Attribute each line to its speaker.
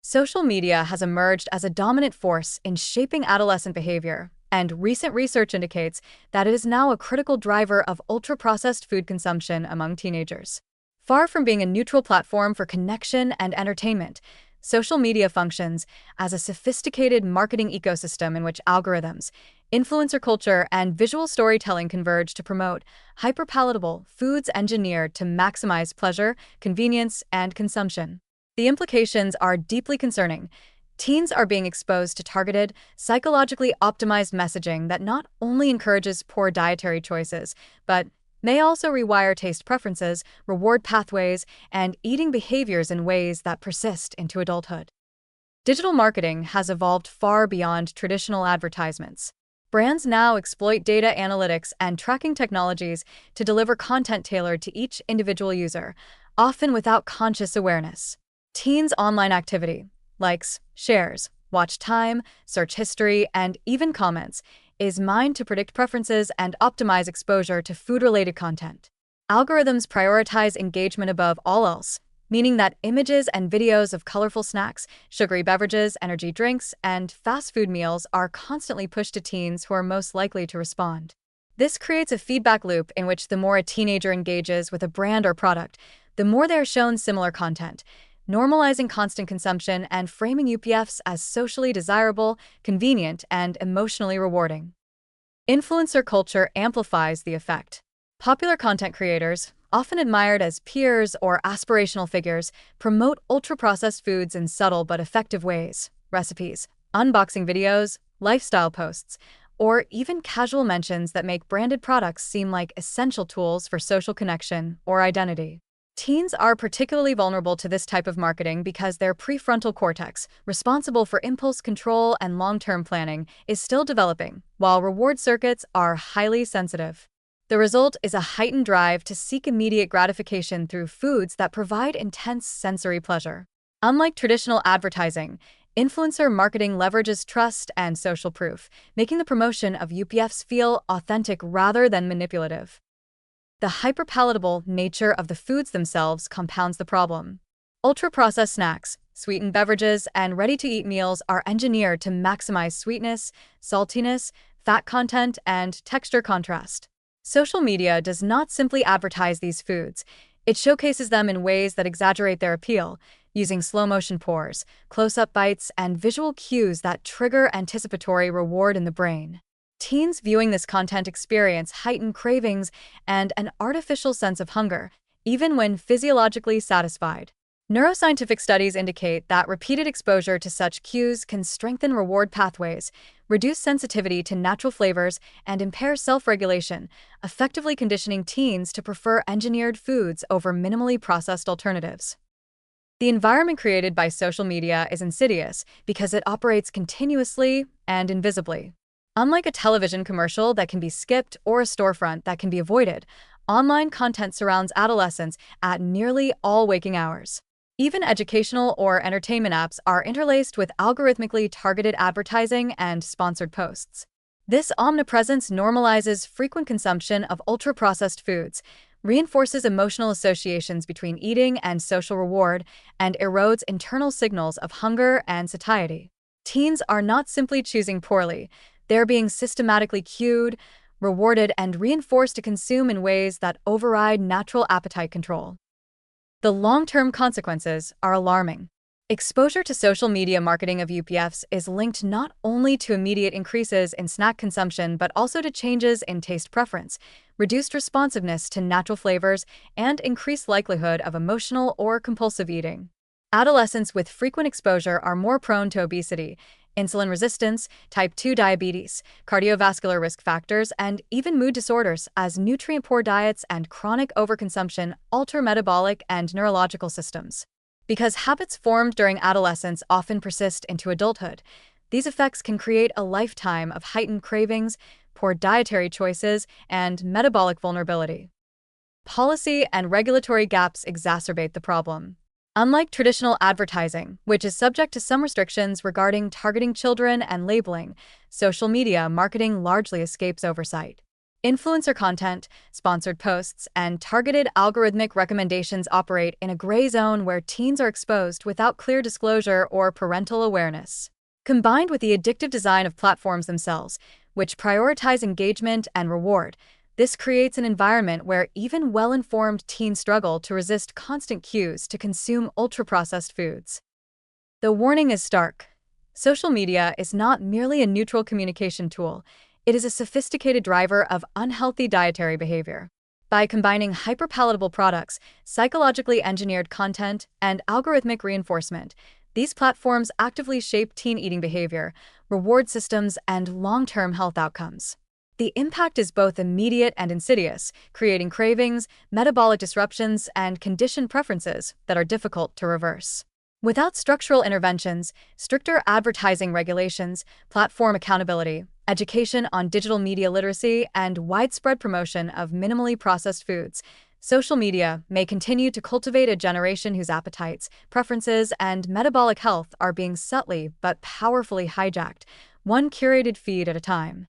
Speaker 1: Social media has emerged as a dominant force in shaping adolescent behavior, and recent research indicates that it is now a critical driver of ultra-processed food consumption among teenagers. Far from being a neutral platform for connection and entertainment, social media functions as a sophisticated marketing ecosystem in which algorithms, influencer culture, and visual storytelling converge to promote hyperpalatable foods engineered to maximize pleasure, convenience, and consumption. The implications are deeply concerning. Teens are being exposed to targeted, psychologically optimized messaging that not only encourages poor dietary choices, but may also rewire taste preferences, reward pathways, and eating behaviors in ways that persist into adulthood. Digital marketing has evolved far beyond traditional advertisements. Brands now exploit data analytics and tracking technologies to deliver content tailored to each individual user, often without conscious awareness. Teens' online activity, likes, shares, watch time, search history, and even comments, is mined to predict preferences and optimize exposure to food-related content. Algorithms prioritize engagement above all else, meaning that images and videos of colorful snacks, sugary beverages, energy drinks, and fast food meals are constantly pushed to teens who are most likely to respond. This creates a feedback loop in which the more a teenager engages with a brand or product, the more they are shown similar content, normalizing constant consumption and framing UPFs as socially desirable, convenient, and emotionally rewarding. Influencer culture amplifies the effect. Popular content creators, often admired as peers or aspirational figures, promote ultra-processed foods in subtle but effective ways. Recipes, unboxing videos, lifestyle posts, or even casual mentions that make branded products seem like essential tools for social connection or identity. Teens are particularly vulnerable to this type of marketing because their prefrontal cortex, responsible for impulse control and long-term planning, is still developing, while reward circuits are highly sensitive. The result is a heightened drive to seek immediate gratification through foods that provide intense sensory pleasure. Unlike traditional advertising, influencer marketing leverages trust and social proof, making the promotion of UPFs feel authentic rather than manipulative. The hyperpalatable nature of the foods themselves compounds the problem. Ultra-processed snacks, sweetened beverages, and ready-to-eat meals are engineered to maximize sweetness, saltiness, fat content, and texture contrast. Social media does not simply advertise these foods, it showcases them in ways that exaggerate their appeal, using slow-motion pours, close-up bites, and visual cues that trigger anticipatory reward in the brain. Teens viewing this content experience heightened cravings and an artificial sense of hunger, even when physiologically satisfied. Neuroscientific studies indicate that repeated exposure to such cues can strengthen reward pathways, reduce sensitivity to natural flavors, and impair self-regulation, effectively conditioning teens to prefer engineered foods over minimally processed alternatives. The environment created by social media is insidious because it operates continuously and invisibly. Unlike a television commercial that can be skipped or a storefront that can be avoided, online content surrounds adolescents at nearly all waking hours. Even educational or entertainment apps are interlaced with algorithmically targeted advertising and sponsored posts. This omnipresence normalizes frequent consumption of ultra-processed foods, reinforces emotional associations between eating and social reward, and erodes internal signals of hunger and satiety. Teens are not simply choosing poorly. They're being systematically cued, rewarded, and reinforced to consume in ways that override natural appetite control. The long-term consequences are alarming. Exposure to social media marketing of UPFs is linked not only to immediate increases in snack consumption but also to changes in taste preference, reduced responsiveness to natural flavors, and increased likelihood of emotional or compulsive eating. Adolescents with frequent exposure are more prone to obesity, insulin resistance, type 2 diabetes, cardiovascular risk factors, and even mood disorders as nutrient-poor diets and chronic overconsumption alter metabolic and neurological systems. Because habits formed during adolescence often persist into adulthood, these effects can create a lifetime of heightened cravings, poor dietary choices, and metabolic vulnerability. Policy and regulatory gaps exacerbate the problem. Unlike traditional advertising, which is subject to some restrictions regarding targeting children and labeling, social media marketing largely escapes oversight. Influencer content, sponsored posts, and targeted algorithmic recommendations operate in a gray zone where teens are exposed without clear disclosure or parental awareness. Combined with the addictive design of platforms themselves, which prioritize engagement and reward, this creates an environment where even well-informed teens struggle to resist constant cues to consume ultra-processed foods. The warning is stark. Social media is not merely a neutral communication tool, it is a sophisticated driver of unhealthy dietary behavior. By combining hyperpalatable products, psychologically engineered content, and algorithmic reinforcement, these platforms actively shape teen eating behavior, reward systems, and long-term health outcomes. The impact is both immediate and insidious, creating cravings, metabolic disruptions, and conditioned preferences that are difficult to reverse. Without structural interventions, stricter advertising regulations, platform accountability, education on digital media literacy, and widespread promotion of minimally processed foods, social media may continue to cultivate a generation whose appetites, preferences, and metabolic health are being subtly but powerfully hijacked, one curated feed at a time.